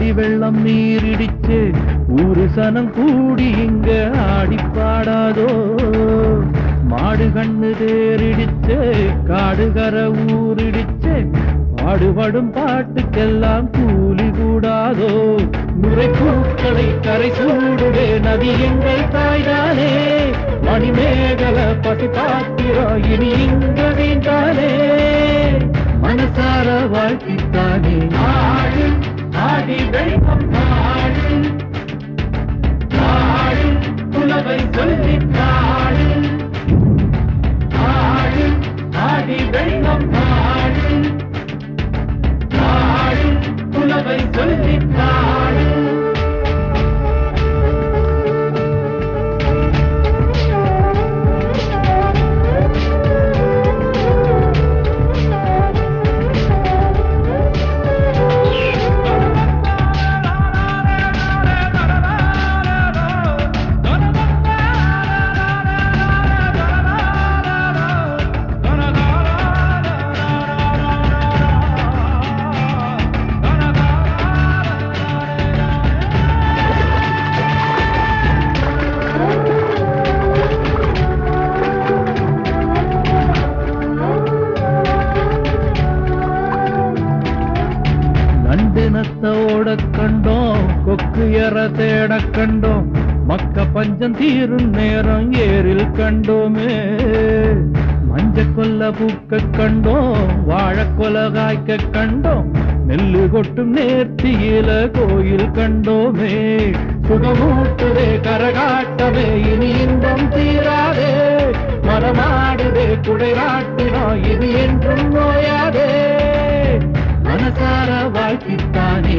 ஆதி வெள்ளம் நீரிடிச்சு ஊரு சனம் கூடி இங்க ஆடி பாடாதோ மாடு கண்ணு தேரிடிச்சு காடுகர ஊரிடிச்சு பாடுபடும் பாட்டுக்கெல்லாம் கூலி கூடாதோ நுரை பூக்களை கரை சூடுவே நதி எங்கள் தாய்தானே மணிமேகல பசி பாத்திரா இனி இங்க வீண்டானே மனசார வாழ்த்தித்தானே ஆடு ஆடி வெள்ளம் ஆடு ஆடு புலவை சொல்லி பாடு ஆடு ஆடி வெள்ளம் ஆடு ஆடு புலவை சொல்லி பாடு ஓட கண்டோம் கொக்கு எற தேட கண்டோம் மக்க பஞ்சம் தீரும் நேரம் ஏரில் கண்டோமே மஞ்ச கொல்ல பூக்க கண்டோம் வாழ கொல காய்க்க கண்டோம் நெல்லு கொட்டும் நேர்த்தியில கோயில் கண்டோமே சுகமூட்டுதே கரகாட்டமே இனி இன்பம் தீராதே மரமாடுதே குடைராட்டினோ இது என்றும் நோயாதே மனசார வாழ்த்தித்தானே